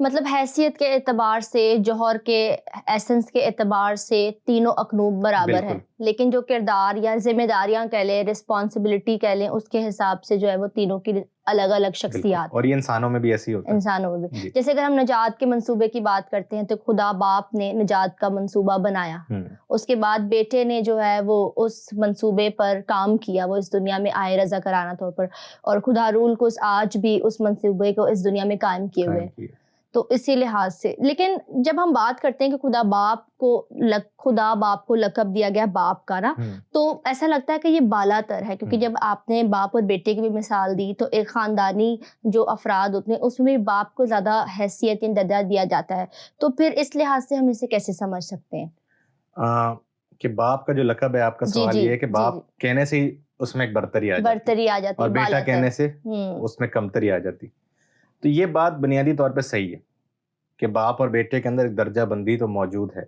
مطلب حیثیت کے اعتبار سے، جوہر کے ایسنس کے اعتبار سے تینوں اقنوم برابر ہیں، لیکن جو کردار یا ذمہ داریاں کہہ لیں، رسپانسبلٹی کہہ لیں، اس کے حساب سے جو ہے وہ تینوں کی الگ الگ شخصیات. اور یہ انسانوں میں بھی ایسی ہوتا ہے. انسانوں میں بھی جیسے اگر ہم نجات کے منصوبے کی بات کرتے ہیں تو خدا باپ نے نجات کا منصوبہ بنایا، اس کے بعد بیٹے نے جو ہے وہ اس منصوبے پر کام کیا، وہ اس دنیا میں آئے رضا کارانہ طور پر، اور خدا رول کو آج بھی اس منصوبے کو اس دنیا میں قائم کیے ہوئے ہیں. تو اسی لحاظ سے لیکن جب ہم بات کرتے ہیں کہ خدا باپ کو لقب دیا گیا باپ کا نا، تو ایسا لگتا ہے کہ یہ بالا تر ہے، کیونکہ جب آپ نے باپ اور بیٹے کی بھی مثال دی تو ایک خاندانی جو افراد ہوتے ہیں اس میں بھی باپ کو زیادہ حیثیت یا درجہ دیا جاتا ہے. تو پھر اس لحاظ سے ہم اسے کیسے سمجھ سکتے ہیں کہ باپ کا جو لقب ہے، آپ کا سوال یہ ہے کہ باپ کہنے سے ہی اس میں ایک برتری آ جاتی ہے اور بیٹا کہنے سے اس میں کمتری آ جاتی. تو یہ بات بنیادی طور پہ صحیح ہے کہ باپ اور بیٹے کے اندر ایک درجہ بندی تو موجود ہے.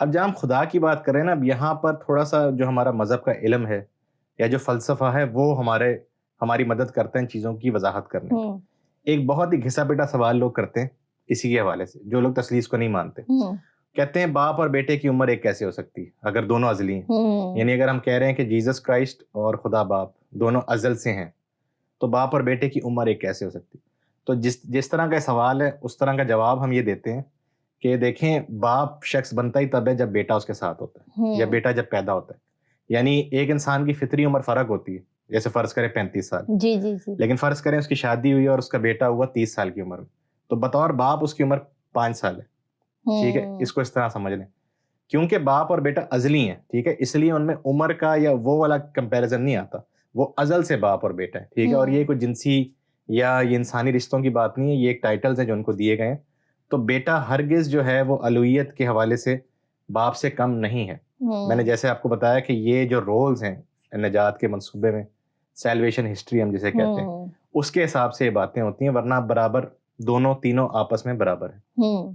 اب جب ہم خدا کی بات کریں نا، اب یہاں پر تھوڑا سا جو ہمارا مذہب کا علم ہے یا جو فلسفہ ہے وہ ہماری مدد کرتے ہیں چیزوں کی وضاحت کرنے. ایک بہت ہی گھسا پیٹا سوال لوگ کرتے ہیں اسی کے حوالے سے، جو لوگ تثلیث کو نہیں مانتے. کہتے ہیں باپ اور بیٹے کی عمر ایک کیسے ہو سکتی ہے اگر دونوں ازلی ہیں؟ یعنی اگر ہم کہہ رہے ہیں کہ جیسس کرائسٹ اور خدا باپ دونوں ازل سے ہیں تو باپ اور بیٹے کی عمر ایک کیسے ہو سکتی؟ تو جس طرح کا سوال ہے اس طرح کا جواب ہم یہ دیتے ہیں کہ دیکھیں، باپ شخص بنتا ہی تب ہے جب بیٹا اس کے ساتھ ہوتا ہے یا بیٹا جب پیدا ہوتا ہے. یعنی ایک انسان کی فطری عمر فرق ہوتی ہے، جیسے فرض کریں 35 سال، لیکن فرض کریں اس کی شادی ہوئی اور اس کا بیٹا ہوا 30 سال کی عمر میں، تو بطور باپ اس کی عمر 5 سال ہے. ٹھیک ہے، اس کو اس طرح سمجھ لیں. کیونکہ باپ اور بیٹا ازلی ہیں، ٹھیک ہے، اس لیے ان میں عمر کا یا وہ والا کمپیریزن نہیں آتا، وہ ازل سے باپ اور بیٹا ہے. ٹھیک ہے، اور یہ کوئی جنسی یا یہ انسانی رشتوں کی بات نہیں ہے، یہ ایک ٹائٹلز ہیں جو ان کو دیے گئے ہیں. تو بیٹا ہرگز جو ہے وہ الوہیت کے حوالے سے باپ سے کم نہیں ہے. میں نے جیسے آپ کو بتایا کہ یہ جو رولز ہیں نجات کے منصوبے میں، سیلویشن ہسٹری ہم جسے کہتے ہیں، اس کے حساب سے یہ باتیں ہوتی ہیں، ورنہ برابر تینوں آپس میں برابر ہیں.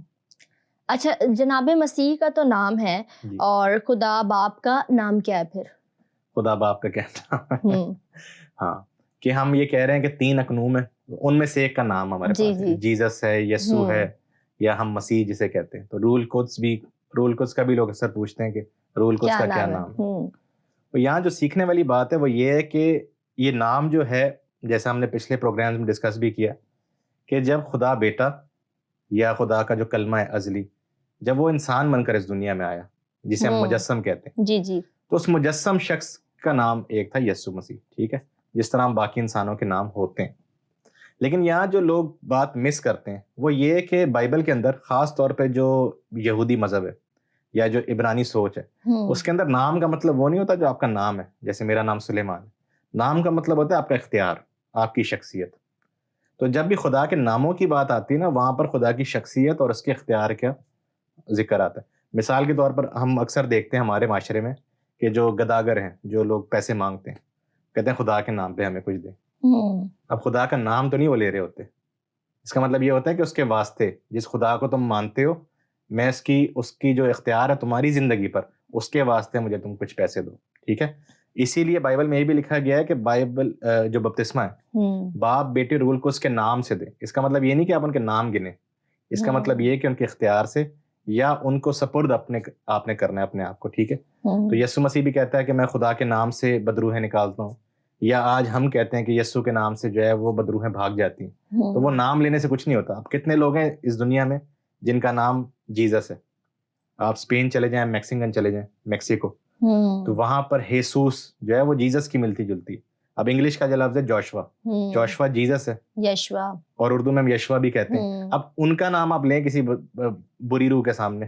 اچھا، جناب مسیح کا تو نام ہے، اور خدا باپ کا نام کیا ہے پھر؟ خدا باپ کا کیا نام ہے؟ ہاں، کہ ہم یہ کہہ رہے ہیں کہ 3 اقنوم ہیں، ان میں سے ایک کا نام ہمارے پاس ہے، جیزس ہے، یسوع ہے، یا ہم مسیح جسے کہتے ہیں. تو رول قدس کا بھی لوگ اکثر پوچھتے ہیں کہ رول قدس کا کیا نام ہے. تو یہاں جو سیکھنے والی بات ہے وہ یہ ہے کہ یہ نام جو ہے، جیسا ہم نے پچھلے پروگرام میں ڈسکس بھی کیا، کہ جب خدا بیٹا یا خدا کا جو کلمہ ہے ازلی، جب وہ انسان بن کر اس دنیا میں آیا جسے ہم مجسم کہتے ہیں، تو اس مجسم شخص کا نام ایک تھا یسوع مسیح. ٹھیک ہے، جس طرح ہم باقی انسانوں کے نام ہوتے ہیں. لیکن یہاں جو لوگ بات مس کرتے ہیں وہ یہ کہ بائبل کے اندر خاص طور پہ جو یہودی مذہب ہے یا جو عبرانی سوچ ہے، اس کے اندر نام کا مطلب وہ نہیں ہوتا جو آپ کا نام ہے. جیسے میرا نام سلیمان ہے، نام کا مطلب ہوتا ہے آپ کا اختیار، آپ کی شخصیت. تو جب بھی خدا کے ناموں کی بات آتی ہے نا، وہاں پر خدا کی شخصیت اور اس کے اختیار کا ذکر آتا ہے. مثال کے طور پر ہم اکثر دیکھتے ہیں ہمارے معاشرے میں کہ جو گداگر ہیں، جو لوگ پیسے مانگتے ہیں، کہتے ہیں خدا کے نام پہ ہمیں کچھ دیں. اب خدا کا نام تو نہیں وہ لے رہے ہوتے، اس کا مطلب یہ ہوتا ہے کہ اس کے واسطے، جس خدا کو تم مانتے ہو، میں اس کی جو اختیار ہے تمہاری زندگی پر، اس کے واسطے مجھے تم کچھ پیسے دو. ٹھیک ہے، اسی لیے بائبل میں یہ بھی لکھا گیا ہے کہ بائبل جو بپتسمہ ہے، باپ بیٹے رول کو اس کے نام سے دیں. اس کا مطلب یہ نہیں کہ آپ ان کے نام گنے، اس کا مطلب یہ کہ ان کے اختیار سے یا ان کو سپرد آپ نے کرنا ہے اپنے آپ کو. ٹھیک ہے، تو یسوع مسیح بھی کہتا ہے کہ میں خدا کے نام سے بدروحیں نکالتا ہوں، یا آج ہم کہتے ہیں کہ یسوع کے نام سے جو ہے وہ بدروحیں بھاگ جاتی ہیں. تو وہ نام لینے سے کچھ نہیں ہوتا. اب کتنے لوگ ہیں اس دنیا میں جن کا نام جیزس ہے؟ آپ اسپین چلے جائیں، میکسیکن چلے جائیں، میکسیکو، تو وہاں پر ہیسوس جو ہے وہ جیزس کی ملتی جلتی ہے. اب انگلش کا جو لفظ ہے جوشوا جیزس ہے، یشوا، اور اردو میں ہم یشوا بھی کہتے ہیں. اب ان کا نام آپ لیں کسی بری روح کے سامنے،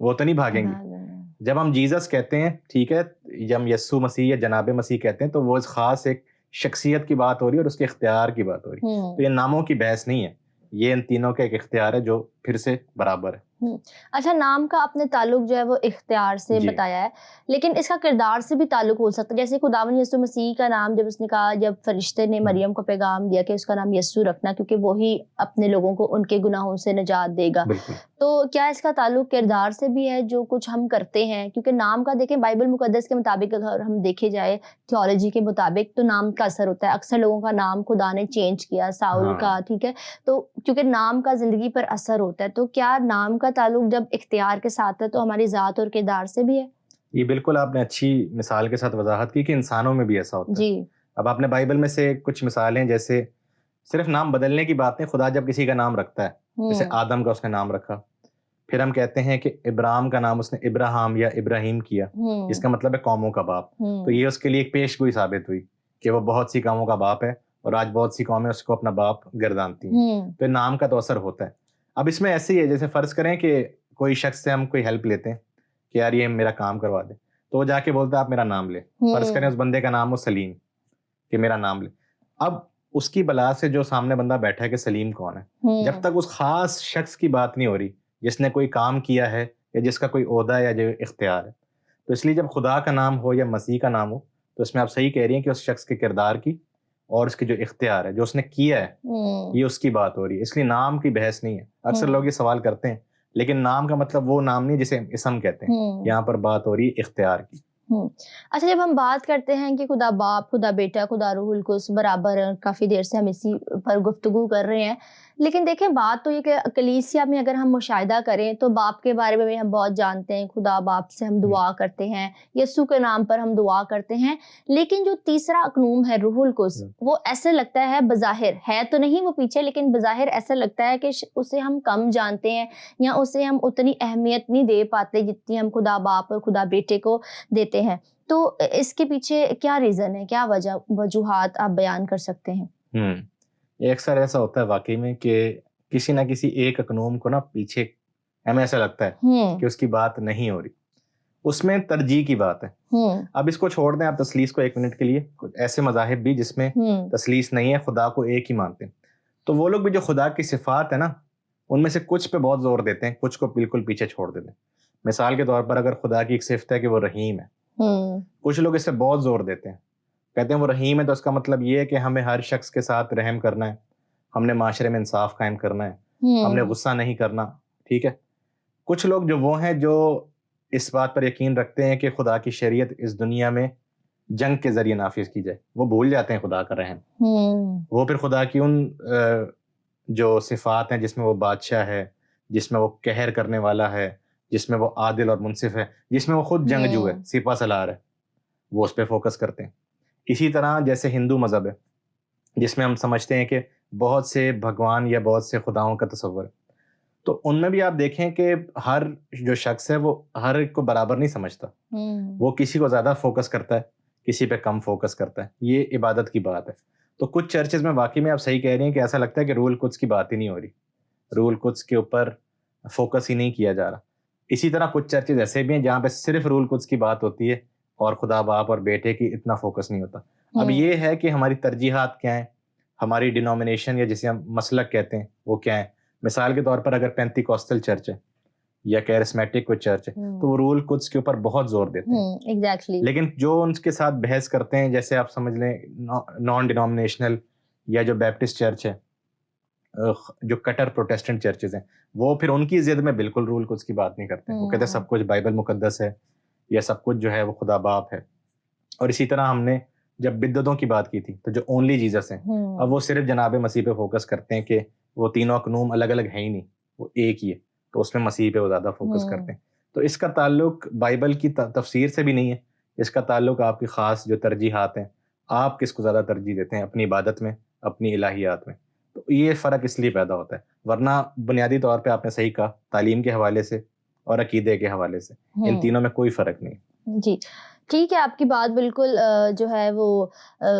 وہ تو نہیں بھاگیں گے. جب ہم جیزس کہتے ہیں، ٹھیک ہے، جب ہم یسوع مسیح یا جناب مسیح کہتے ہیں، تو وہ خاص ایک شخصیت کی بات ہو رہی ہے اور اس کے اختیار کی بات ہو رہی ہے. تو یہ ناموں کی بحث نہیں ہے، یہ ان تینوں کا ایک اختیار ہے جو پھر سے برابر ہے. اچھا، نام کا اپنے تعلق جو ہے وہ اختیار سے جی بتایا ہے، لیکن اس کا کردار سے بھی تعلق ہو سکتا ہے. جیسے خداوند یسوع مسیح کا نام جب اس نے کہا، جب فرشتے نے مریم کو پیغام دیا کہ اس کا نام یسوع رکھنا کیونکہ وہی اپنے لوگوں کو ان کے گناہوں سے نجات دے گا، بالکل. تو کیا اس کا تعلق کردار سے بھی ہے جو کچھ ہم کرتے ہیں؟ کیونکہ نام کا دیکھیں بائبل مقدس کے مطابق اگر ہم دیکھے جائے تھیولوجی کے مطابق تو نام کا اثر ہوتا ہے. اکثر لوگوں کا نام خدا نے چینج کیا، ساؤل کا، ہاں ٹھیک ہے، تو کیونکہ نام کا زندگی پر اثر ہوتا ہے. تو کیا نام کا تعلق جب اختیار کے ساتھ ہے تو ہماری ذات اور کردار سے بھی ہے؟ یہ بالکل آپ نے اچھی مثال کے ساتھ وضاحت کی کہ انسانوں میں بھی ایسا ہوتا ہے. جی. اب آپ نے بائبل میں سے کچھ مثالیں، جیسے صرف نام بدلنے کی بات نہیں، خدا جب کسی کا نام رکھتا ہے، جیسے آدم کا اس نے نام رکھا، پھر ہم کہتے ہیں کہ ابراہیم کا نام اس نے ابراہام یا ابراہیم کیا، اس کا مطلب ہے قوموں کا باپ. تو یہ اس کے لیے ایک پیش گوئی ثابت ہوئی کہ وہ بہت سی قوموں کا باپ ہے، اور آج بہت سی قومیں اس کو اپنا باپ گردانتی ہیں. تو نام کا تو اثر ہوتا ہے. اب اس میں ایسے ہی ہے، جیسے فرض کریں کہ کوئی شخص سے ہم کوئی ہیلپ لیتے ہیں کہ یار یہ میرا کام کروا دے، تو وہ جا کے بولتا ہے آپ میرا نام لے. فرض کریں اس بندے کا نام ہو سلیم، کہ میرا نام لے. اب اس کی بلا سے جو سامنے بندہ بیٹھا ہے کہ سلیم کون ہے، جب تک اس خاص شخص کی بات نہیں ہو رہی جس نے کوئی کام کیا ہے یا جس کا کوئی عہدہ ہے یا جو اختیار ہے، تو اس لیے جب خدا کا نام ہو یا مسیح کا نام ہو تو اس میں آپ صحیح کہہ رہی ہیں کہ اس شخص کے کردار کی اور اس کی جو اختیار ہے جو اس نے کیا ہے یہ اس کی بات ہو رہی ہے. اس لیے نام کی بحث نہیں ہے. اکثر لوگ یہ سوال کرتے ہیں، لیکن نام کا مطلب وہ نام نہیں جسے اسم کہتے ہیں. یہاں پر بات ہو رہی ہے اختیار کی. اچھا، جب ہم بات کرتے ہیں کہ خدا باپ، خدا بیٹا، خدا روح القدس برابر، کافی دیر سے ہم اسی پر گفتگو کر رہے ہیں، لیکن دیکھیں بات تو یہ کہ کلیسیا میں اگر ہم مشاہدہ کریں تو باپ کے بارے میں بھی ہم بہت جانتے ہیں، خدا باپ سے ہم دعا کرتے ہیں، یسوع کے نام پر ہم دعا کرتے ہیں. لیکن جو تیسرا اقنوم ہے روح القدس، وہ ایسے لگتا ہے، بظاہر ہے تو نہیں وہ پیچھے، لیکن بظاہر ایسا لگتا ہے کہ اسے ہم کم جانتے ہیں یا اسے ہم اتنی اہمیت نہیں دے پاتے جتنی ہم خدا باپ اور خدا بیٹے کو دیتے ہیں. تو اس کے پیچھے کیا ریزن ہے، کیا وجوہات آپ بیان کر سکتے ہیں؟ یہ اکثر ایسا ہوتا ہے واقعی میں کہ کسی نہ کسی ایک اقنوم کو نا پیچھے ہمیں ایسا لگتا ہے کہ اس کی بات نہیں ہو رہی. اس میں ترجیح کی بات ہے. اب اس کو چھوڑ دیں آپ تثلیث کو ایک منٹ کے لیے. ایسے مذاہب بھی جس میں تثلیث نہیں ہے، خدا کو ایک ہی مانتے ہیں، تو وہ لوگ بھی جو خدا کی صفات ہے نا ان میں سے کچھ پہ بہت زور دیتے ہیں، کچھ کو بالکل پیچھے چھوڑ دیتے ہیں. مثال کے طور پر اگر خدا کی ایک صفت ہے کہ وہ رحیم ہے، کچھ لوگ اس سے بہت زور دیتے ہیں، کہتے ہیں وہ رحیم ہے تو اس کا مطلب یہ ہے کہ ہمیں ہر شخص کے ساتھ رحم کرنا ہے، ہم نے معاشرے میں انصاف قائم کرنا ہے، ہم نے غصہ نہیں کرنا. ٹھیک ہے. کچھ لوگ جو وہ ہیں جو اس بات پر یقین رکھتے ہیں کہ خدا کی شریعت اس دنیا میں جنگ کے ذریعے نافذ کی جائے، وہ بھول جاتے ہیں خدا کا رحم. وہ پھر خدا کی ان جو صفات ہیں جس میں وہ بادشاہ ہے، جس میں وہ قہر کرنے والا ہے، جس میں وہ عادل اور منصف ہے، جس میں وہ خود جنگجو ہے، سپہ سالار ہے، وہ اس پہ فوکس کرتے ہیں. اسی طرح جیسے ہندو مذہب ہے جس میں ہم سمجھتے ہیں کہ بہت سے بھگوان یا بہت سے خداؤں کا تصور ہے، تو ان میں بھی آپ دیکھیں کہ ہر جو شخص ہے وہ ہر ایک کو برابر نہیں سمجھتا. وہ کسی کو زیادہ فوکس کرتا ہے، کسی پہ کم فوکس کرتا ہے. یہ عبادت کی بات ہے. تو کچھ چرچز میں واقعی میں آپ صحیح کہہ رہی ہیں کہ ایسا لگتا ہے کہ روح القدس کی بات ہی نہیں ہو رہی، روح القدس کے اوپر فوکس ہی نہیں کیا جا رہا. اسی طرح کچھ چرچز ایسے بھی ہیں جہاں پہ صرف روح القدس کی بات ہوتی ہے اور خدا باپ اور بیٹے کی اتنا فوکس نہیں ہوتا. اب یہ ہے کہ ہماری ترجیحات کیا ہیں، ہماری ڈینومینیشن یا جسے ہم مسلک کہتے ہیں وہ کیا ہیں. مثال کے طور پر اگر پینتی کوسٹل چرچ ہے یا کیرسمیٹک کوئی چرچ ہے تو وہ روح القدس کے اوپر بہت زور دیتے ہیں. ایگزیکٹلی. لیکن جو ان کے ساتھ بحث کرتے ہیں، جیسے آپ سمجھ لیں نان ڈینومینیشنل یا جو بیپٹسٹ چرچ ہے، جو کٹر پروٹیسٹنٹ چرچز ہیں، وہ پھر ان کی ضد میں بالکل روح القدس کی بات نہیں کرتے. وہ کہتے ہیں سب کچھ بائبل مقدس ہے یا سب کچھ جو ہے وہ خدا باپ ہے. اور اسی طرح ہم نے جب بدعتوں کی بات کی تھی تو جو اونلی جیزس ہیں، اب وہ صرف جناب مسیح پہ فوکس کرتے ہیں کہ وہ تینوں اقنوم الگ الگ ہیں ہی نہیں، وہ ایک ہی ہے، تو اس میں مسیح پہ وہ زیادہ فوکس کرتے ہیں. تو اس کا تعلق بائبل کی تفسیر سے بھی نہیں ہے، اس کا تعلق آپ کی خاص جو ترجیحات ہیں، آپ کس کو زیادہ ترجیح دیتے ہیں اپنی عبادت میں، اپنی الہیات میں. تو یہ فرق اس لیے پیدا ہوتا ہے. ورنہ بنیادی طور پہ آپ نے صحیح کہا، تعلیم کے حوالے سے اور عقیدے کے حوالے سے ان تینوں میں کوئی فرق نہیں. جی ٹھیک ہے، آپ کی بات بالکل جو ہے وہ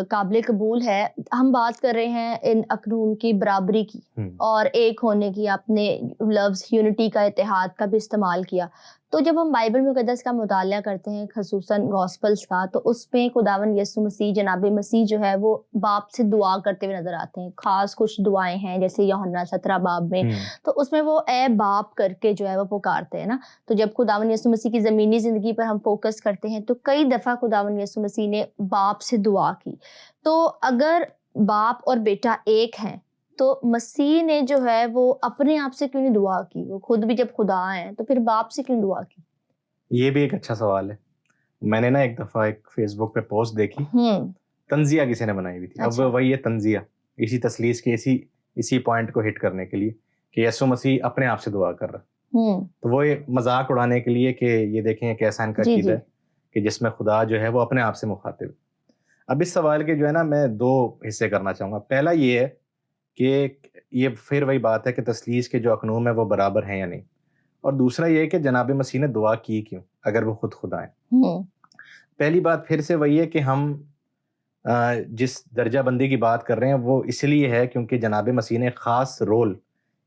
قابل قبول ہے. ہم بات کر رہے ہیں ان اقنوم کی برابری کی اور ایک ہونے کی. آپ نے لفظ یونٹی کا، اتحاد کا بھی استعمال کیا. تو جب ہم بائبل مقدس کا مطالعہ کرتے ہیں خصوصاً گاسپلس کا، تو اس میں خداوند یسوع مسیح جناب مسیح جو ہے وہ باپ سے دعا کرتے ہوئے نظر آتے ہیں. خاص کچھ دعائیں ہیں جیسے یوحنا 17 باب میں، تو اس میں وہ اے باپ کر کے جو ہے وہ پکارتے ہیں نا. تو جب خداوند یسوع مسیح کی زمینی زندگی پر ہم فوکس کرتے ہیں تو کئی دفعہ خداوند یسوع مسیح نے باپ سے دعا کی. تو اگر باپ اور بیٹا ایک ہیں تو مسیح نے جو ہے وہ اپنے آپ سے کیوں نہیں دعا کی؟ وہ خود بھی جب خدا ہیں تو پھر باپ سے کیوں دعا کی؟ یہ بھی ایک اچھا سوال ہے. میں نے نا ایک دفعہ ایک فیس بک پہ پوسٹ دیکھی، تنزیہ کسی نے بنائی ہوئی تھی. اب وہی ہے تنزیہ، اسی تثلیث کے اسی پوائنٹ کو ہٹ کرنے کے لیے کہ یسوع مسیح اپنے آپ سے دعا کر رہا. تو وہ مذاق اڑانے کے لیے کہ یہ دیکھیں کیسا ان کا عقیدہ ہے کہ جس میں خدا جو ہے وہ اپنے آپ سے مخاطب. اب اس سوال کے جو ہے نا میں 2 حصے کرنا چاہوں گا. پہلا یہ ہے کہ یہ پھر وہی بات ہے کہ تثلیث کے جو اقنوم ہے وہ برابر ہیں یا نہیں، اور دوسرا یہ ہے کہ جناب مسیح نے دعا کی کیوں اگر وہ خود خدا ہیں. پہلی بات پھر سے وہی ہے کہ ہم جس درجہ بندی کی بات کر رہے ہیں وہ اس لیے ہے کیونکہ جناب مسیح نے ایک خاص رول،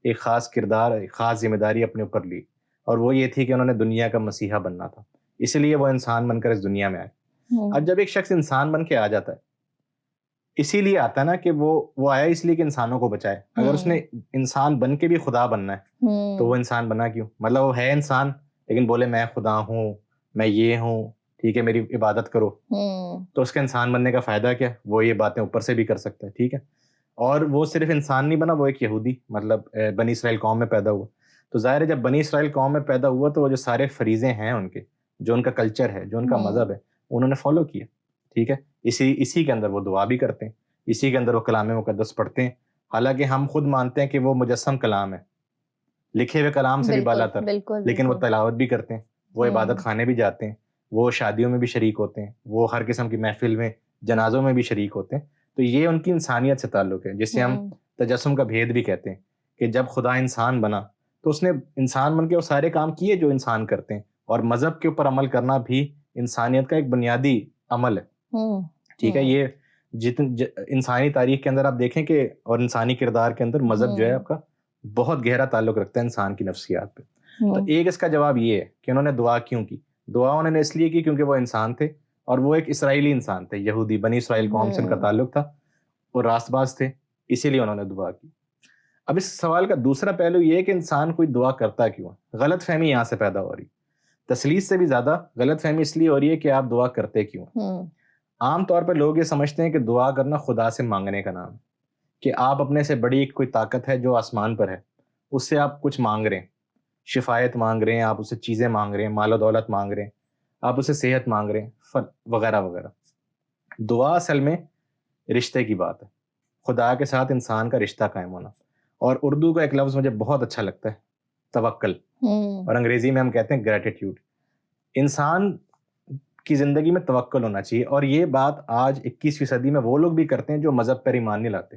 ایک خاص کردار، ایک خاص ذمہ داری اپنے اوپر لی، اور وہ یہ تھی کہ انہوں نے دنیا کا مسیحا بننا تھا. اس لیے وہ انسان بن کر اس دنیا میں آئے. اب جب ایک شخص انسان بن کے آ جاتا ہے، اسی لیے آتا ہے نا کہ وہ آیا اس لیے کہ انسانوں کو بچائے. اگر اس نے انسان بن کے بھی خدا بننا ہے تو وہ انسان بنا کیوں؟ مطلب وہ ہے انسان لیکن بولے میں خدا ہوں، میں یہ ہوں، ٹھیک ہے میری عبادت کرو، تو اس کا انسان بننے کا فائدہ کیا؟ وہ یہ باتیں اوپر سے بھی کر سکتا ہے، ٹھیک ہے. اور وہ صرف انسان نہیں بنا، وہ ایک یہودی، مطلب بنی اسرائیل قوم میں پیدا ہوا. تو ظاہر ہے جب بنی اسرائیل قوم میں پیدا ہوا تو وہ جو سارے فریضے ہیں ان کے، جو ان کا کلچر ہے، جو ان کا مذہب ہے، انہوں نے فالو کیا، ٹھیک ہے. اسی کے اندر وہ دعا بھی کرتے ہیں، اسی کے اندر وہ کلام مقدس پڑھتے ہیں. حالانکہ ہم خود مانتے ہیں کہ وہ مجسم کلام ہے، لکھے ہوئے کلام سے بھی بالا تر، لیکن وہ تلاوت بھی کرتے ہیں، وہ عبادت خانے بھی جاتے ہیں، وہ شادیوں میں بھی شریک ہوتے ہیں، وہ ہر قسم کی محفل میں، جنازوں میں بھی شریک ہوتے ہیں. تو یہ ان کی انسانیت سے تعلق ہے، جسے ہم تجسم کا بھید بھی کہتے ہیں کہ جب خدا انسان بنا تو اس نے انسان بن کے وہ سارے کام کیے جو انسان کرتے ہیں. اور مذہب کے اوپر عمل کرنا بھی انسانیت کا ایک بنیادی عمل ہے، ٹھیک ہے. یہ انسانی تاریخ کے اندر آپ دیکھیں کہ اور انسانی کردار کے اندر مذہب جو ہے آپ کا بہت گہرا تعلق رکھتا ہے انسان کی نفسیات پہ. تو ایک اس کا جواب یہ ہے کہ انہوں نے دعا کیوں کی. دعا انہوں نے اس لیے کی کیونکہ وہ انسان تھے، اور وہ ایک اسرائیلی انسان تھے، یہودی، بنی اسرائیل قوم سے ان کا تعلق تھا، وہ راست باز تھے، اسی لیے انہوں نے دعا کی. اب اس سوال کا دوسرا پہلو یہ ہے کہ انسان کوئی دعا کرتا کیوں ہے. غلط فہمی یہاں سے پیدا ہو رہی، تثلیث سے بھی زیادہ غلط فہمی اس لیے ہو رہی ہے کہ آپ دعا کرتے کیوں. عام طور پہ لوگ یہ سمجھتے ہیں کہ دعا کرنا خدا سے مانگنے کا نام ہے، کہ آپ اپنے سے بڑی کوئی طاقت ہے جو آسمان پر ہے، اس سے آپ کچھ مانگ رہے ہیں، شفایت مانگ رہے ہیں، آپ اسے چیزیں مانگ رہے ہیں، مال و دولت مانگ رہے ہیں، آپ اسے صحت مانگ رہے ہیں، وغیرہ وغیرہ. دعا اصل میں رشتے کی بات ہے، خدا کے ساتھ انسان کا رشتہ قائم ہونا. اور اردو کا ایک لفظ مجھے بہت اچھا لگتا ہے، توکل، اور انگریزی میں ہم کہتے ہیں گریٹیٹیوڈ. انسان کی زندگی میں توکل ہونا چاہیے. اور یہ بات آج 21ویں صدی میں وہ لوگ بھی کرتے ہیں جو مذہب پر ایمان نہیں لاتے.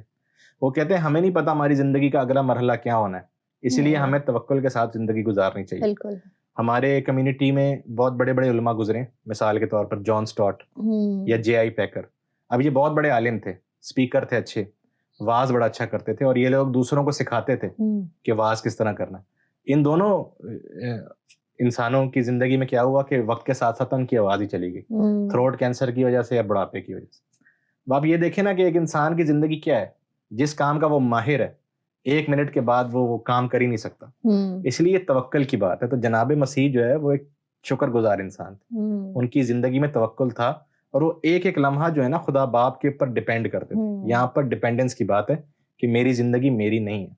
وہ کہتے ہیں ہمیں نہیں پتا ہماری زندگی کا اگلا مرحلہ کیا ہونا ہے، اس لیے ہمیں توکل کے ساتھ زندگی گزارنی چاہیے. بالکل. ہمارے کمیونٹی میں بہت بڑے بڑے علماء گزرے، مثال کے طور پر جان سٹارٹ یا جے آئی پیکر. اب یہ بہت بڑے عالم تھے، اسپیکر تھے، اچھے واز بڑا اچھا کرتے تھے، اور یہ لوگ دوسروں کو سکھاتے تھے کہ واز کس طرح کرنا. ان دونوں انسانوں کی زندگی میں کیا ہوا کہ وقت کے ساتھ ساتھ ان کی آواز ہی چلی گئی، تھروٹ کینسر کی وجہ سے یا بڑھاپے کی وجہ سے. اب آپ یہ دیکھیں نا کہ ایک انسان کی زندگی کیا ہے، جس کام کا وہ ماہر ہے 1 منٹ کے بعد وہ کام کر ہی نہیں سکتا. اس لیے یہ توکل کی بات ہے. تو جناب مسیح جو ہے وہ ایک شکر گزار انسان تھے، ان کی زندگی میں توکل تھا، اور وہ ایک ایک لمحہ جو ہے نا خدا باپ کے اوپر ڈیپینڈ کرتے تھے. یہاں پر ڈیپینڈنس کی بات ہے کہ میری زندگی میری نہیں ہے.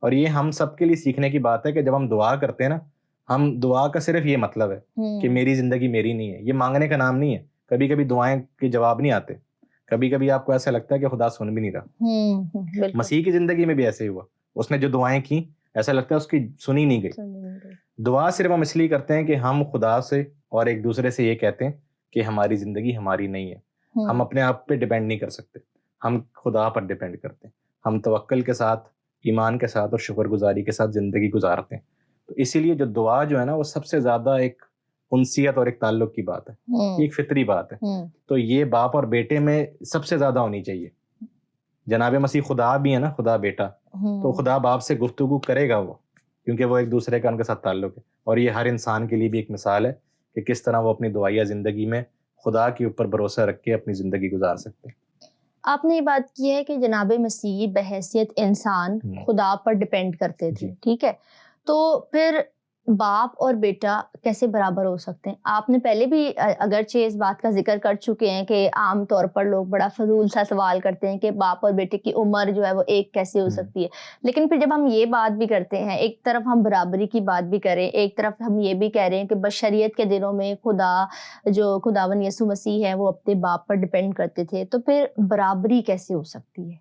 اور یہ ہم سب کے لیے سیکھنے کی بات ہے کہ جب ہم دعا کرتے ہیں نا، ہم دعا کا صرف یہ مطلب ہے کہ میری زندگی میری نہیں ہے. یہ مانگنے کا نام نہیں ہے. کبھی کبھی دعائیں کے جواب نہیں آتے، کبھی کبھی آپ کو ایسا لگتا ہے کہ خدا سن بھی نہیں رہا. مسیح کی زندگی میں بھی ایسے ہی ہوا، اس نے جو دعائیں کی ایسا لگتا ہے اس کی سنی نہیں گئی. دعا صرف ہم اس لیے کرتے ہیں کہ ہم خدا سے اور ایک دوسرے سے یہ کہتے ہیں کہ ہماری زندگی ہماری نہیں ہے، ہم اپنے آپ پہ ڈیپینڈ نہیں کر سکتے، ہم خدا پر ڈیپینڈ کرتے ہیں. ہم توکل کے ساتھ، ایمان کے ساتھ اور شکر گزاری کے ساتھ زندگی گزارتے ہیں. تو اسی لیے جو دعا جو ہے نا وہ سب سے زیادہ ایک انسیت اور ایک تعلق کی بات ہے، ایک فطری بات ہے. تو یہ باپ اور بیٹے میں سب سے زیادہ ہونی چاہیے. جناب مسیح خدا بھی ہے نا، خدا بیٹا، تو خدا باپ سے گفتگو کرے گا وہ، کیونکہ وہ ایک دوسرے کا ان کے ساتھ تعلق ہے. اور یہ ہر انسان کے لیے بھی ایک مثال ہے کہ کس طرح وہ اپنی دعائیہ زندگی میں خدا کے اوپر بھروسہ رکھ کے اپنی زندگی گزار سکتے ہیں. آپ نے یہ بات کی ہے کہ جناب مسیح بحیثیت انسان خدا پر ڈپینڈ کرتے تھے, ٹھیک ہے, تو پھر باپ اور بیٹا کیسے برابر ہو سکتے ہیں؟ آپ نے پہلے بھی اگرچہ اس بات کا ذکر کر چکے ہیں کہ عام طور پر لوگ بڑا فضول سا سوال کرتے ہیں کہ باپ اور بیٹے کی عمر جو ہے وہ ایک کیسے ہو سکتی ہے, لیکن پھر جب ہم یہ بات بھی کرتے ہیں, ایک طرف ہم برابری کی بات بھی کریں, ایک طرف ہم یہ بھی کہہ رہے ہیں کہ بشریت کے دنوں میں خداوند یسوع مسیح ہے وہ اپنے باپ پر ڈپینڈ کرتے تھے, تو پھر برابری کیسے ہو سکتی ہے؟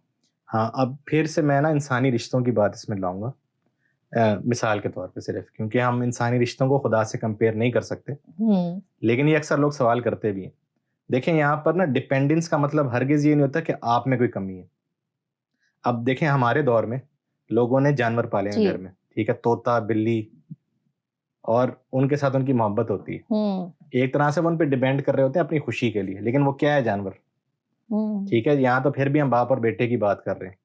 ہاں, اب پھر سے میں نا انسانی رشتوں کی بات اس میں لاؤں گا مثال کے طور پہ صرف, کیونکہ ہم انسانی رشتوں کو خدا سے کمپیئر نہیں کر سکتے, لیکن یہ اکثر لوگ سوال کرتے بھی ہیں. دیکھیں یہاں پر نا ڈیپینڈنس کا مطلب ہرگز یہ نہیں ہوتا کہ آپ میں کوئی کمی ہے. اب دیکھیں ہمارے دور میں لوگوں نے جانور پالے ہیں گھر میں, ٹھیک ہے, طوطا, بلی, اور ان کے ساتھ ان کی محبت ہوتی ہے. ایک طرح سے وہ ان پہ ڈیپینڈ کر رہے ہوتے ہیں اپنی خوشی کے لیے, لیکن وہ کیا ہے؟ جانور. ٹھیک ہے, یہاں تو پھر بھی ہم باپ اور بیٹے کی بات کر رہے ہیں,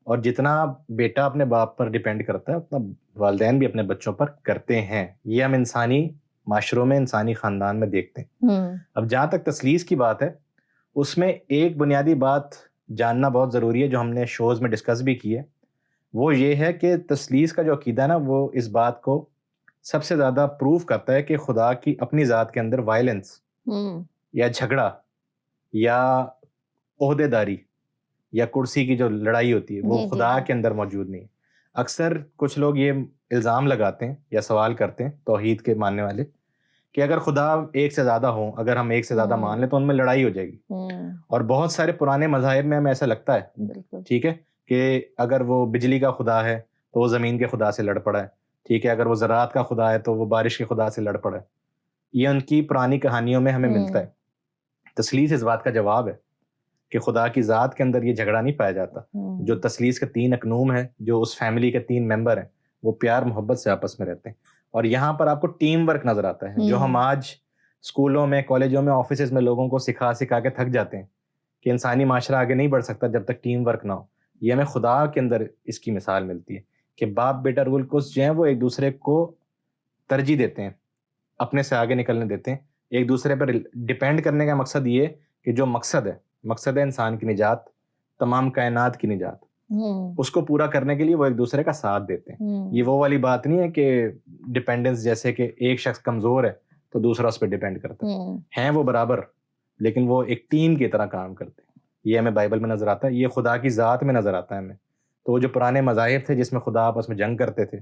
اور جتنا بیٹا اپنے باپ پر ڈیپینڈ کرتا ہے اتنا والدین بھی اپنے بچوں پر کرتے ہیں. یہ ہم انسانی معاشروں میں, انسانی خاندان میں دیکھتے ہیں. اب جہاں تک تثلیث کی بات ہے, اس میں ایک بنیادی بات جاننا بہت ضروری ہے جو ہم نے شوز میں ڈسکس بھی کی ہے. وہ یہ ہے کہ تثلیث کا جو عقیدہ ہے نا, وہ اس بات کو سب سے زیادہ پروف کرتا ہے کہ خدا کی اپنی ذات کے اندر وائلنس یا جھگڑا یا عہدے داری یا کرسی کی جو لڑائی ہوتی ہے وہ خدا کے اندر موجود نہیں ہے. اکثر کچھ لوگ یہ الزام لگاتے ہیں یا سوال کرتے ہیں توحید کے ماننے والے کہ اگر خدا ایک سے زیادہ ہوں, اگر ہم ایک سے زیادہ مان لیں تو ان میں لڑائی ہو جائے گی. اور بہت سارے پرانے مذاہب میں ہمیں ایسا لگتا ہے, ٹھیک ہے, کہ اگر وہ بجلی کا خدا ہے تو وہ زمین کے خدا سے لڑ پڑا ہے, ٹھیک ہے, اگر وہ زراعت کا خدا ہے تو وہ بارش کے خدا سے لڑ پڑا ہے. یہ ان کی پرانی کہانیوں میں ہمیں ملتا ہے. تثلیث اس بات کا جواب ہے کہ خدا کی ذات کے اندر یہ جھگڑا نہیں پایا جاتا. جو تثلیث کے 3 اقنوم ہیں, جو اس فیملی کے 3 ممبر ہیں, وہ پیار محبت سے آپس میں رہتے ہیں. اور یہاں پر آپ کو ٹیم ورک نظر آتا ہے, جو ہم آج اسکولوں میں, کالجوں میں, آفیسز میں لوگوں کو سکھا کے تھک جاتے ہیں کہ انسانی معاشرہ آگے نہیں بڑھ سکتا جب تک ٹیم ورک نہ ہو. یہ ہمیں خدا کے اندر اس کی مثال ملتی ہے کہ باپ بیٹا رول کو جو ہیں وہ ایک دوسرے کو ترجیح دیتے ہیں, اپنے سے آگے نکلنے دیتے ہیں. ایک دوسرے پر ڈپینڈ کرنے کا مقصد یہ ہے کہ جو مقصد ہے انسان کی نجات, تمام کائنات کی نجات, اس کو پورا کرنے کے لیے وہ ایک دوسرے کا ساتھ دیتے ہیں. یہ وہ والی بات نہیں ہے کہ ڈپینڈنس جیسے کہ ایک شخص کمزور ہے تو دوسرا اس پہ ڈپینڈ کرتا ہے. وہ برابر, لیکن وہ ایک ٹیم کی طرح کام کرتے ہیں. یہ ہمیں بائبل میں نظر آتا ہے, یہ خدا کی ذات میں نظر آتا ہے ہمیں. تو وہ جو پرانے مذاہب تھے جس میں خدا آپس میں جنگ کرتے تھے,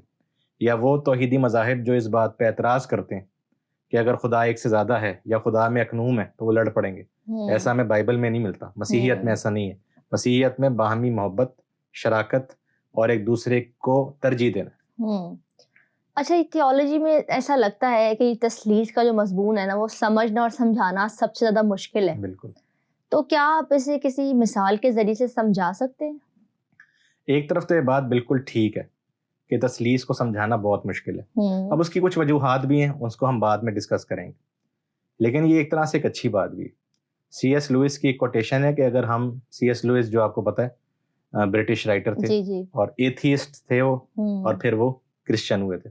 یا وہ توحیدی مذاہب جو اس بات پہ اعتراض کرتے ہیں کہ اگر خدا ایک سے زیادہ ہے یا خدا میں اقنوم ہے تو وہ لڑ پڑیں گے, ایسا ہمیں بائبل میں نہیں ملتا. مسیحیت میں ایسا نہیں ہے. مسیحیت میں باہمی محبت, شراکت اور ایک دوسرے کو ترجیح دینا. اچھا, تھیولوجی میں ایسا لگتا ہے کہ تثلیث کا جو مضمون ہے نا, وہ سمجھنا اور سمجھانا سب سے زیادہ مشکل ہے. بالکل. تو کیا آپ اسے کسی مثال کے ذریعے سے سمجھا سکتے ہیں؟ ایک طرف تو یہ بات بالکل ٹھیک ہے کہ تثلیث کو سمجھانا بہت مشکل ہے. اب اس کی کچھ وجوہات بھی ہیں, اس کو ہم بعد میں ڈسکس کریں گے, لیکن یہ ایک طرح سے ایک اچھی بات بھی ہے. سی ایس لوئس کی کوٹیشن ہے کہ اگر ہم, سی ایس لوئس جو آپ کو پتہ ہے برٹش رائٹر تھے اور ایتھیسٹ تھے وہ, اور پھر وہ کرسچن ہوئے تھے.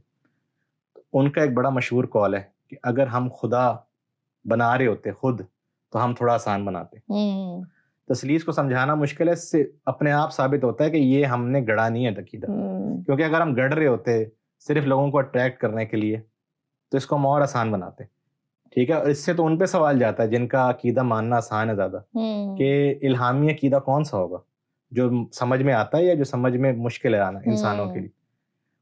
ان کا ایک بڑا مشہور قول ہے کہ اگر ہم خدا بنا رہے ہوتے خود تو ہم تھوڑا آسان بناتے. تثلیث کو سمجھانا مشکل ہے, اس سے اپنے آپ ثابت ہوتا ہے کہ یہ ہم نے گڑھا نہیں ہے عقیدہ. کیونکہ اگر ہم گڑھ رہے ہوتے صرف لوگوں کو اٹریکٹ کرنے کے لیے تو اس کو ہم اور آسان بناتے. ٹھیک ہے, اور اس سے تو ان پہ سوال جاتا ہے جن کا عقیدہ ماننا آسان ہے زیادہ, کہ الہامی عقیدہ کون سا ہوگا جو سمجھ میں آتا ہے یا جو سمجھ میں مشکل ہے آنا انسانوں کے لیے.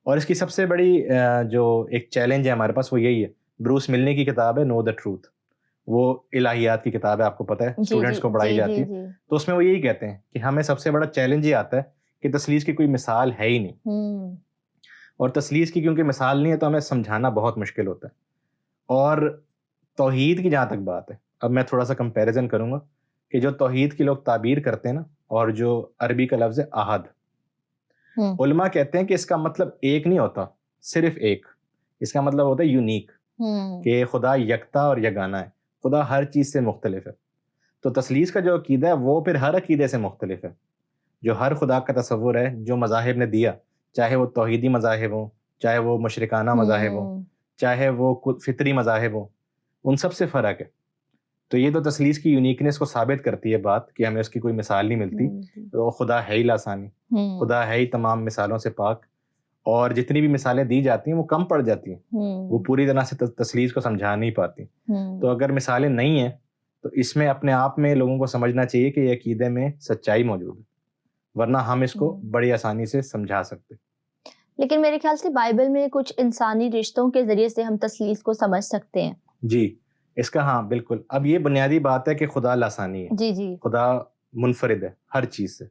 اور اس کی سب سے بڑی جو ایک چیلنج ہے ہمارے پاس وہ یہی ہے. بروس ملنی کی کتاب ہے نو دا ٹروتھ, وہ الہیات کی کتاب ہے, آپ کو پتہ ہے اسٹوڈنٹس کو پڑھائی جاتی ہے. تو اس میں وہ یہی کہتے ہیں کہ ہمیں سب سے بڑا چیلنج یہ آتا ہے کہ تثلیث کی کوئی مثال ہے ہی نہیں, اور تثلیث کی کیونکہ مثال نہیں ہے تو ہمیں سمجھانا بہت مشکل ہوتا ہے. اور توحید کی جہاں تک بات ہے, اب میں تھوڑا سا کمپیریزن کروں گا کہ جو توحید کی لوگ تعبیر کرتے ہیں نا, اور جو عربی کا لفظ ہے احد, علماء کہتے ہیں کہ اس کا مطلب ایک نہیں ہوتا, صرف ایک. اس کا مطلب ہوتا ہے یونیک, کہ خدا یکتا اور یگانا ہے, خدا ہر چیز سے مختلف ہے. تو تثلیث کا جو عقیدہ ہے وہ پھر ہر عقیدے سے مختلف ہے. جو ہر خدا کا تصور ہے جو مذاہب نے دیا, چاہے وہ توحیدی مذاہب ہوں چاہے وہ مشرکانہ مذاہب ہوں، چاہے وہ فطری مذاہب ہوں، ان سب سے فرق ہے. تو یہ تو تثلیث کی یونیکنیس کو ثابت کرتی ہے بات کہ ہمیں اس کی کوئی مثال نہیں ملتی. تو خدا ہے ہی لاسانی، خدا ہے ہی تمام مثالوں سے پاک، اور جتنی بھی مثالیں دی جاتی ہیں وہ کم پڑ جاتی ہیں، وہ پوری طرح سے تثلیث کو سمجھا نہیں پاتی. تو اگر مثالیں نہیں ہیں تو اس میں اپنے آپ میں لوگوں کو سمجھنا چاہیے کہ یہ عقیدے میں سچائی موجود ہے، ورنہ ہم اس کو بڑی آسانی سے سمجھا سکتے. لیکن میرے خیال سے بائبل میں کچھ انسانی رشتوں کے ذریعے سے ہم تثلیث کو سمجھ سکتے ہیں. جی اس کا ہاں بالکل. اب یہ بنیادی بات ہے کہ خدا لاسانی ہے. جی جی. خدا منفرد ہے ہر چیز سے،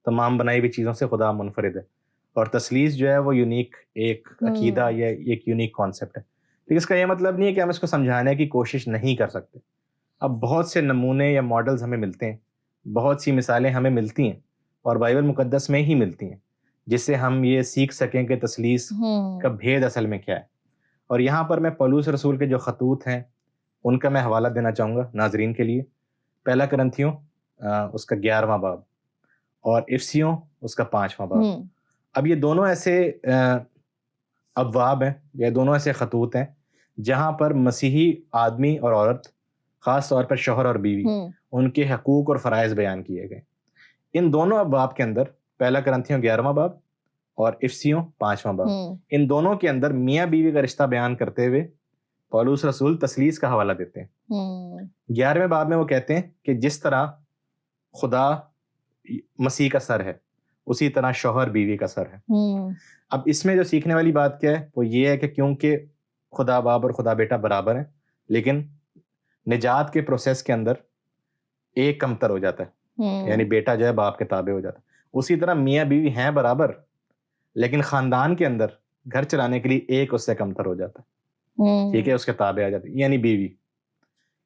تمام بنائی ہوئی چیزوں سے خدا منفرد ہے، اور تثلیث جو ہے وہ یونیک ایک عقیدہ یا ایک یونیک کانسیپٹ ہے. لیکن اس کا یہ مطلب نہیں ہے کہ ہم اس کو سمجھانے کی کوشش نہیں کر سکتے. اب بہت سے نمونے یا ماڈلز ہمیں ملتے ہیں، بہت سی مثالیں ہمیں ملتی ہیں، اور بائبل مقدس میں ہی ملتی ہیں، جس سے ہم یہ سیکھ سکیں کہ تثلیث کا بھید اصل میں کیا ہے. اور یہاں پر میں پولس رسول کے جو خطوط ہیں ان کا میں حوالہ دینا چاہوں گا ناظرین کے لیے. پہلا کرنتھیوں اس کا 11واں باب، اور افسیوں اس کا 5واں باب. اب یہ دونوں ایسے ابواب ہیں، یہ دونوں ایسے خطوط ہیں جہاں پر مسیحی آدمی اور عورت، خاص طور پر شوہر اور بیوی، ان کے حقوق اور فرائض بیان کیے گئے. ان دونوں ابواب کے اندر، پہلا کرنتھیوں 11واں باب اور افسیوں 5واں باب، ان دونوں کے اندر میاں بیوی کا رشتہ بیان کرتے ہوئے پولس رسول تثلیث کا حوالہ دیتے ہیں. 11ویں باب میں وہ کہتے ہیں کہ جس طرح خدا مسیح کا سر ہے اسی طرح شوہر بیوی کا سر ہے. اب اس میں جو سیکھنے والی بات کیا ہے وہ یہ ہے کہ کیونکہ خدا باپ اور خدا بیٹا برابر ہیں، لیکن نجات کے پروسیس کے اندر ایک کمتر ہو جاتا ہے، یعنی بیٹا جو ہے باپ کے تابع ہو جاتا ہے. اسی طرح میاں بیوی ہیں برابر، لیکن خاندان کے اندر گھر چلانے کے لیے ایک اس سے کمتر ہو جاتا ہے، ٹھیک ہے، اس کے تابع آ جاتی ہے، یعنی بیوی.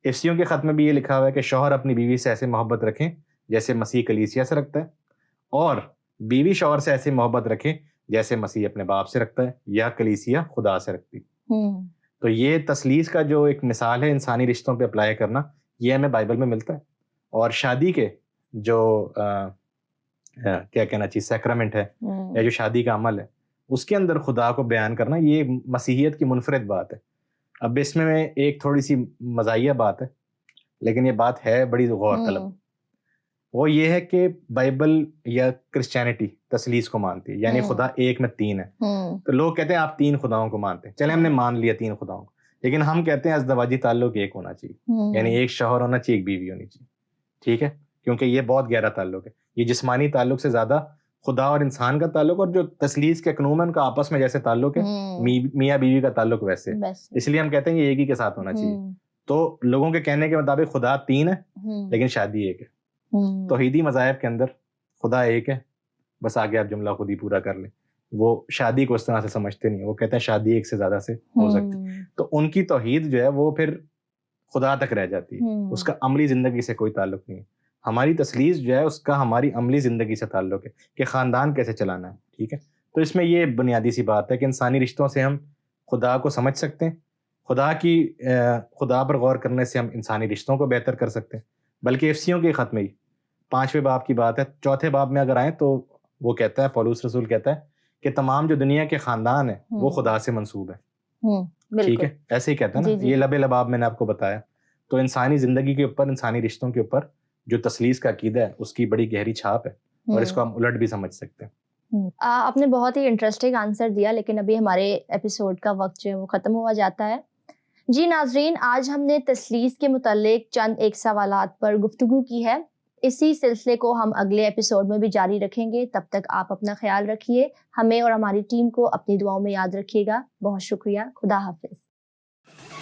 افسیوں کے خط میں بھی یہ لکھا ہوا ہے کہ شوہر اپنی بیوی سے ایسے محبت رکھیں جیسے مسیح کلیسیا سے رکھتا ہے، اور بیوی شوہر سے ایسے محبت رکھیں جیسے مسیح اپنے باپ سے رکھتا ہے یا کلیسیا خدا سے رکھتی. تو یہ تثلیث کا جو ایک مثال ہے انسانی رشتوں پہ اپلائی کرنا، یہ ہمیں بائبل میں ملتا ہے. اور شادی کے جو کیا کہنا چاہیے سیکرمنٹ ہے یا جو شادی کا عمل ہے اس کے اندر خدا کو بیان کرنا، یہ مسیحیت کی منفرد بات ہے. اب اس میں ایک تھوڑی سی مزاحیہ بات ہے، لیکن یہ بات ہے بڑی غور طلب. وہ یہ ہے کہ بائبل یا کرسچینٹی تثلیث کو مانتی ہے، یعنی خدا ایک میں تین ہے. تو لوگ کہتے ہیں آپ 3 خداؤں کو مانتے ہیں، چلے ہم نے مان لیا 3 خداؤں کو، لیکن ہم کہتے ہیں ازدواجی تعلق ایک ہونا چاہیے، یعنی ایک شوہر ہونا چاہیے، ایک بیوی ہونی چاہیے. ٹھیک ہے، کیونکہ یہ بہت گہرا تعلق ہے، یہ جسمانی تعلق سے زیادہ خدا اور انسان کا تعلق، اور جو تثلیث کے قانون ان کا آپس میں جیسے تعلق ہے میاں بیوی کا تعلق ویسے، اس لیے ہم کہتے ہیں یہ ایک ہی کے ساتھ ہونا چاہیے. تو لوگوں کے کہنے کے مطابق خدا 3 ہے لیکن شادی ایک ہے. توحیدی مذاہب کے اندر خدا ایک ہے، بس آگے آپ جملہ خود ہی پورا کر لیں. وہ شادی کو اس طرح سے سمجھتے نہیں، وہ کہتے ہیں شادی ایک سے زیادہ سے ہو سکتی. تو ان کی توحید جو ہے وہ پھر خدا تک رہ جاتی ہے، اس کا عملی زندگی سے کوئی تعلق نہیں ہے. ہماری تثلیث جو ہے اس کا ہماری عملی زندگی سے تعلق ہے کہ خاندان کیسے چلانا ہے. ٹھیک ہے، تو اس میں یہ بنیادی سی بات ہے کہ انسانی رشتوں سے ہم خدا کو سمجھ سکتے ہیں، خدا پر غور کرنے سے ہم انسانی رشتوں کو بہتر کر سکتے ہیں. بلکہ افسیوں کے خط میں ہی 5ویں باب کی بات ہے، 4تھے باب میں اگر آئیں تو وہ کہتا ہے، پولس رسول کہتا ہے کہ تمام جو دنیا کے خاندان ہیں وہ خدا سے منسوب ہے. ٹھیک ہے، ایسے ہی کہتا ہے نا، یہ لب لباب میں نے آپ کو بتایا. تو انسانی زندگی کے اوپر، انسانی رشتوں کے اوپر جو تثلیث کا عقیدہ ہے اس کی بڑی گہری چھاپ ہے، اور اس کو ہم الٹ بھی سمجھ سکتے ہیں. آپ نے بہت ہی انٹرسٹنگ آنسر دیا، لیکن ابھی ہمارے ایپیسوڈ کا وقت جو ہے وہ ختم ہوا جاتا ہے. جی ناظرین، آج ہم نے تثلیث کے متعلق چند ایک سوالات پر گفتگو کی ہے. اسی سلسلے کو ہم اگلے ایپیسوڈ میں بھی جاری رکھیں گے. تب تک آپ اپنا خیال رکھیے، ہمیں اور ہماری ٹیم کو اپنی دعاؤں میں یاد رکھیے گا. بہت شکریہ، خدا حافظ.